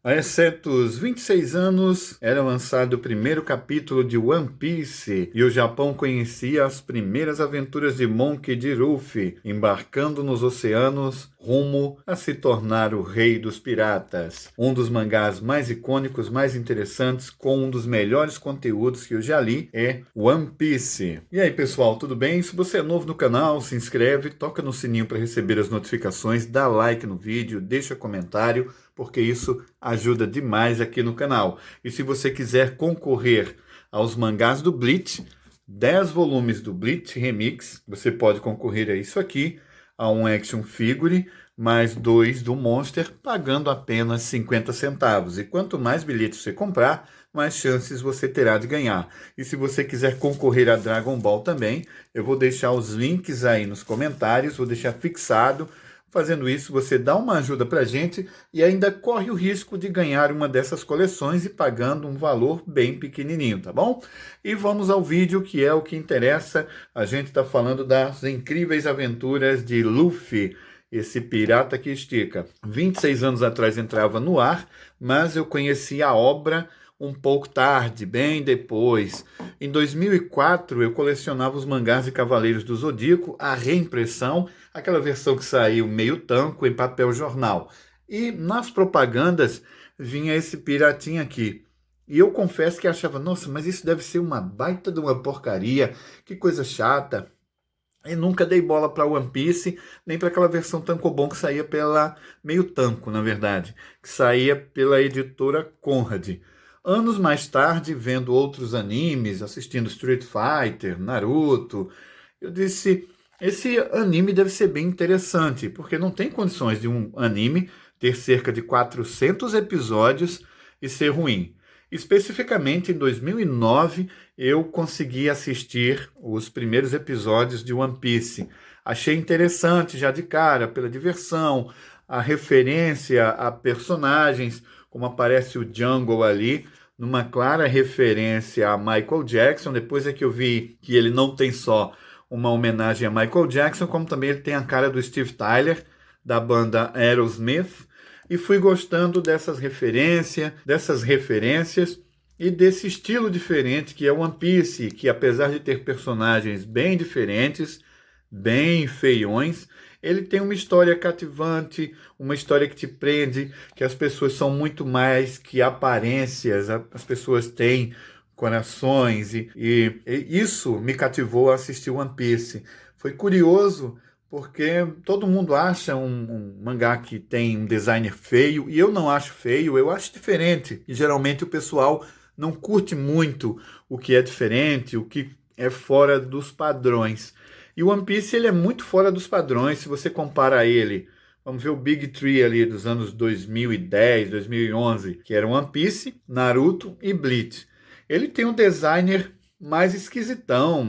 Há excetos 26 anos, era lançado o primeiro capítulo de One Piece e o Japão conhecia as primeiras aventuras de Monkey D. Luffy, embarcando nos oceanos rumo a se tornar o rei dos piratas. Um dos mangás mais icônicos, mais interessantes, com um dos melhores conteúdos que eu já li, é One Piece. E aí, pessoal, tudo bem? Se você é novo no canal, se inscreve, toca no sininho para receber as notificações, dá like no vídeo, deixa comentário, porque isso ajuda demais aqui no canal. E se você quiser concorrer aos mangás do Bleach, 10 volumes do Bleach Remix, você pode concorrer a isso aqui, a um action figure, mais 2 do Monster, pagando apenas 50 centavos. E quanto mais bilhetes você comprar, mais chances você terá de ganhar. E se você quiser concorrer a Dragon Ball também, eu vou deixar os links aí nos comentários, vou deixar fixado. Fazendo isso, você dá uma ajuda para a gente e ainda corre o risco de ganhar uma dessas coleções e pagando um valor bem pequenininho, tá bom? E vamos ao vídeo, que é o que interessa. A gente está falando das incríveis aventuras de Luffy, esse pirata que estica. 26 anos atrás entrava no ar, mas eu conheci a obra um pouco tarde, bem depois. Em 2004, eu colecionava os mangás de Cavaleiros do Zodíaco, a reimpressão, aquela versão que saiu meio tanco em papel jornal. E nas propagandas vinha esse piratinha aqui. E eu confesso que achava, nossa, mas isso deve ser uma baita de uma porcaria, que coisa chata. E nunca dei bola para One Piece, nem para aquela versão tankobon que saía pela meio tanco, na verdade, que saía pela editora Conrad. Anos mais tarde, vendo outros animes, assistindo Street Fighter, Naruto, eu disse, esse anime deve ser bem interessante, porque não tem condições de um anime ter cerca de 400 episódios e ser ruim. Especificamente em 2009, eu consegui assistir os primeiros episódios de One Piece. Achei interessante já de cara, pela diversão, a referência a personagens, como aparece o Jungle ali, numa clara referência a Michael Jackson. Depois é que eu vi que ele não tem só uma homenagem a Michael Jackson, como também ele tem a cara do Steve Tyler, da banda Aerosmith, e fui gostando dessas referências e desse estilo diferente que é One Piece, que apesar de ter personagens bem diferentes, bem feiões, ele tem uma história cativante, uma história que te prende, que as pessoas são muito mais que aparências, as pessoas têm corações, e isso me cativou a assistir One Piece. Foi curioso, porque todo mundo acha um mangá que tem um designer feio, e eu não acho feio, eu acho diferente. E geralmente o pessoal não curte muito o que é diferente, o que é fora dos padrões. E o One Piece ele é muito fora dos padrões, se você compara ele. Vamos ver o Big Three ali dos anos 2010, 2011, que era One Piece, Naruto e Bleach. Ele tem um designer mais esquisitão,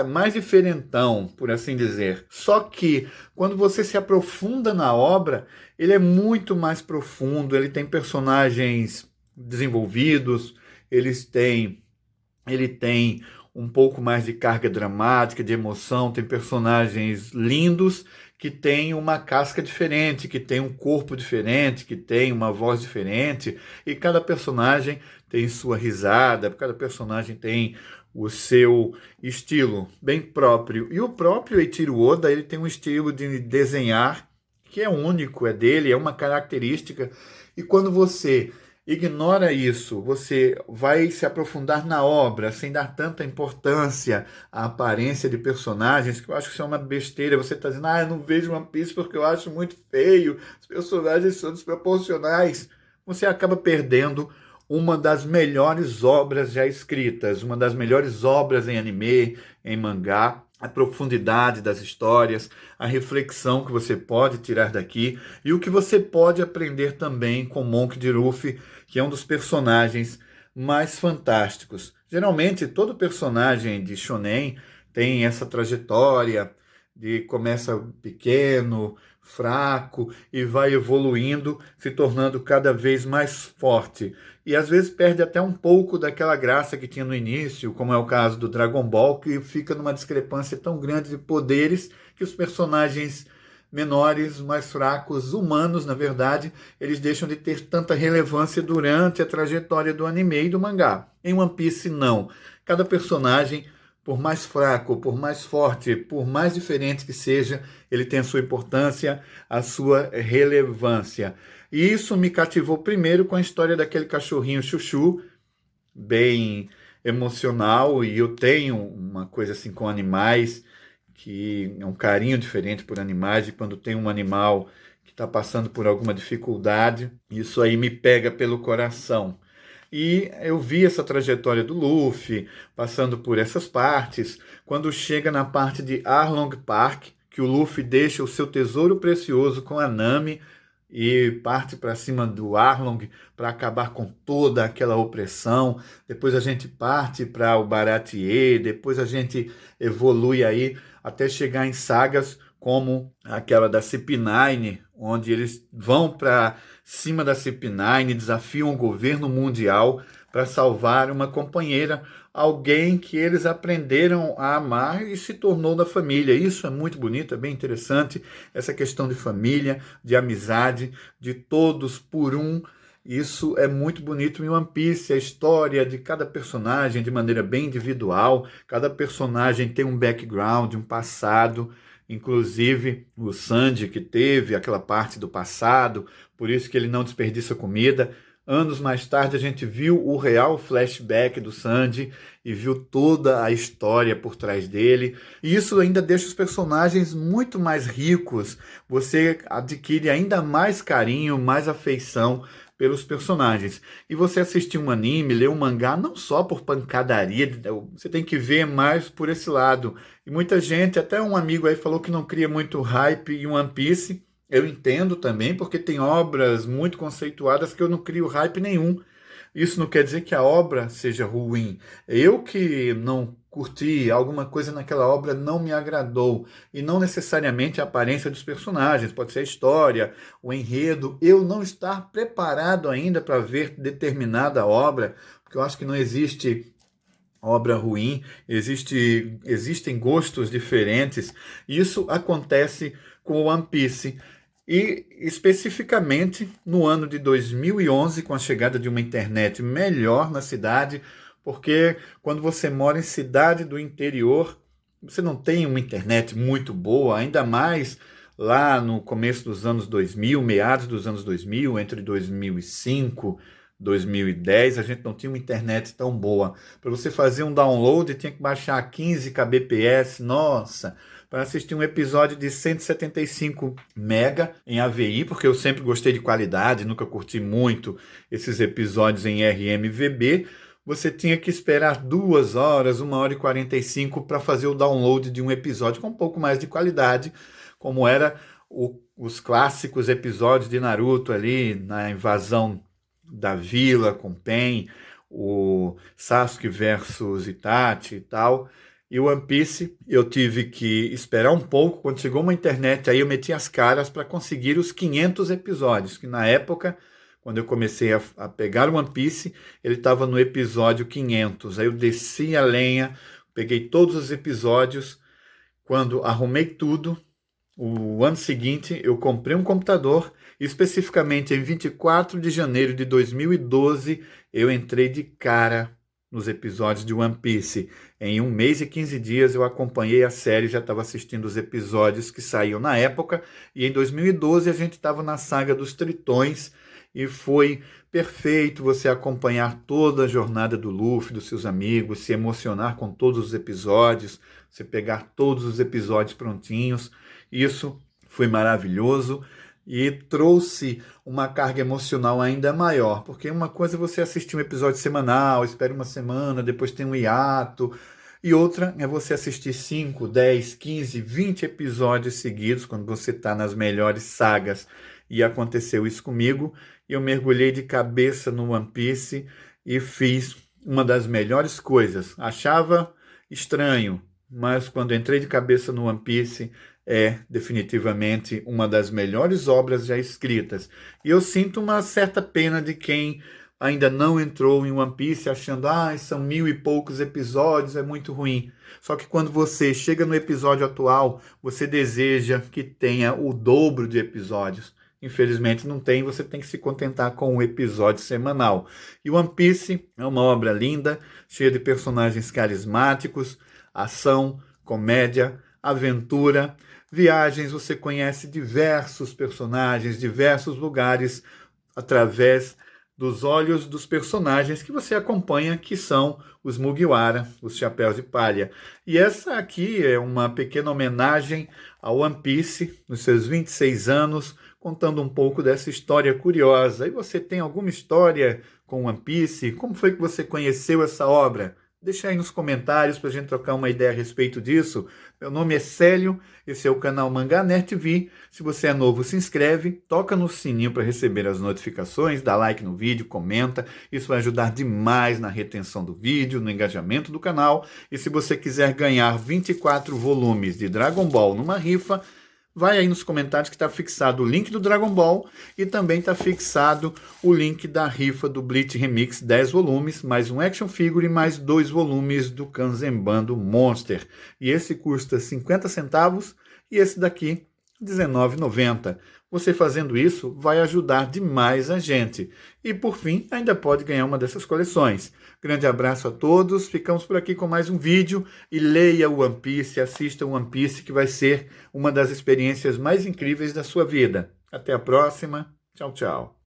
mais diferentão, por assim dizer. Só que quando você se aprofunda na obra, ele é muito mais profundo, ele tem personagens desenvolvidos, ele tem um pouco mais de carga dramática, de emoção, tem personagens lindos que têm uma casca diferente, que tem um corpo diferente, que tem uma voz diferente, e cada personagem tem sua risada, cada personagem tem o seu estilo bem próprio. E o próprio Eiichiro Oda, ele tem um estilo de desenhar que é único, é dele, é uma característica, e quando você ignora isso, você vai se aprofundar na obra sem dar tanta importância à aparência de personagens, que eu acho que isso é uma besteira. Você está dizendo, eu não vejo One Piece porque eu acho muito feio, os personagens são desproporcionais. Você acaba perdendo uma das melhores obras já escritas, uma das melhores obras em anime, em mangá, a profundidade das histórias, a reflexão que você pode tirar daqui e o que você pode aprender também com Monkey D. Luffy, que é um dos personagens mais fantásticos. Geralmente, todo personagem de shonen tem essa trajetória de começa pequeno, fraco e vai evoluindo, se tornando cada vez mais forte. E às vezes perde até um pouco daquela graça que tinha no início, como é o caso do Dragon Ball, que fica numa discrepância tão grande de poderes que os personagens menores, mais fracos, humanos, na verdade, eles deixam de ter tanta relevância durante a trajetória do anime e do mangá. Em One Piece, não. Cada personagem, por mais fraco, por mais forte, por mais diferente que seja, ele tem a sua importância, a sua relevância. E isso me cativou primeiro com a história daquele cachorrinho Chuchu, bem emocional, e eu tenho uma coisa assim com animais, que é um carinho diferente por animais, e quando tem um animal que está passando por alguma dificuldade, isso aí me pega pelo coração. E eu vi essa trajetória do Luffy, passando por essas partes, quando chega na parte de Arlong Park, que o Luffy deixa o seu tesouro precioso com a Nami, e parte para cima do Arlong para acabar com toda aquela opressão. Depois a gente parte para o Baratie, depois a gente evolui aí até chegar em sagas como aquela da CP9, onde eles vão para cima da CP9, desafiam o governo mundial para salvar uma companheira, alguém que eles aprenderam a amar e se tornou da família. Isso é muito bonito, é bem interessante, essa questão de família, de amizade, de todos por um. Isso é muito bonito em One Piece, a história de cada personagem de maneira bem individual, cada personagem tem um background, um passado, inclusive o Sanji que teve aquela parte do passado, por isso que ele não desperdiça comida. Anos mais tarde a gente viu o real flashback do Sanji e viu toda a história por trás dele. E isso ainda deixa os personagens muito mais ricos. Você adquire ainda mais carinho, mais afeição pelos personagens. E você assistir um anime, ler um mangá, não só por pancadaria, você tem que ver mais por esse lado. E muita gente, até um amigo aí falou que não cria muito hype em One Piece. Eu entendo também, porque tem obras muito conceituadas que eu não crio hype nenhum. Isso não quer dizer que a obra seja ruim. Eu que não curti alguma coisa naquela obra, não me agradou. E não necessariamente a aparência dos personagens, pode ser a história, o enredo. Eu não estar preparado ainda para ver determinada obra, porque eu acho que não existe obra ruim, existem gostos diferentes. Isso acontece com o One Piece. E especificamente no ano de 2011, com a chegada de uma internet melhor na cidade, porque quando você mora em cidade do interior, você não tem uma internet muito boa, ainda mais lá no começo dos anos 2000, meados dos anos 2000, entre 2005 e 2010, a gente não tinha uma internet tão boa. Para você fazer um download, tinha que baixar 15 kbps, nossa, para assistir um episódio de 175 mega em AVI, porque eu sempre gostei de qualidade, nunca curti muito esses episódios em RMVB, você tinha que esperar 2 horas, 1 hora e 45 para fazer o download de um episódio com um pouco mais de qualidade, como era os clássicos episódios de Naruto ali, na invasão da vila com Pen, o Sasuke versus Itachi e tal. E o One Piece, eu tive que esperar um pouco, quando chegou uma internet, aí eu meti as caras para conseguir os 500 episódios, que na época, quando eu comecei a pegar o One Piece, ele estava no episódio 500. Aí eu desci a lenha, peguei todos os episódios. Quando arrumei tudo, o ano seguinte eu comprei um computador, especificamente em 24 de janeiro de 2012, eu entrei de cara nos episódios de One Piece. Em 1 mês e 15 dias eu acompanhei a série, já estava assistindo os episódios que saíam na época, e em 2012 a gente estava na saga dos Tritões, e foi perfeito você acompanhar toda a jornada do Luffy, dos seus amigos, se emocionar com todos os episódios, você pegar todos os episódios prontinhos. Isso foi maravilhoso e trouxe uma carga emocional ainda maior, porque uma coisa é você assistir um episódio semanal, espera uma semana, depois tem um hiato, e outra é você assistir 5, 10, 15, 20 episódios seguidos, quando você está nas melhores sagas, e aconteceu isso comigo, e eu mergulhei de cabeça no One Piece e fiz uma das melhores coisas. Achava estranho, mas quando entrei de cabeça no One Piece, é definitivamente uma das melhores obras já escritas. E eu sinto uma certa pena de quem ainda não entrou em One Piece achando, são 1000 e poucos episódios, é muito ruim. Só que quando você chega no episódio atual, você deseja que tenha o dobro de episódios. Infelizmente não tem, você tem que se contentar com um episódio semanal. E One Piece é uma obra linda, cheia de personagens carismáticos, ação, comédia, aventura, viagens. Você conhece diversos personagens, diversos lugares através dos olhos dos personagens que você acompanha, que são os Mugiwara, os Chapéus de Palha. E essa aqui é uma pequena homenagem ao One Piece, nos seus 26 anos, contando um pouco dessa história curiosa. E você tem alguma história com One Piece? Como foi que você conheceu essa obra? Deixa aí nos comentários para a gente trocar uma ideia a respeito disso. Meu nome é Célio, esse é o canal Mangá Nerd TV. Se você é novo, se inscreve, toca no sininho para receber as notificações, dá like no vídeo, comenta. Isso vai ajudar demais na retenção do vídeo, no engajamento do canal. E se você quiser ganhar 24 volumes de Dragon Ball numa rifa, vai aí nos comentários que está fixado o link do Dragon Ball e também está fixado o link da rifa do Bleach Remix 10 volumes, mais um action figure e mais 2 volumes do Kanzenban Monster. E esse custa 50 centavos e esse daqui R$19,90. Você fazendo isso vai ajudar demais a gente. E por fim, ainda pode ganhar uma dessas coleções. Grande abraço a todos, ficamos por aqui com mais um vídeo e leia o One Piece, assista o One Piece que vai ser uma das experiências mais incríveis da sua vida. Até a próxima, tchau, tchau.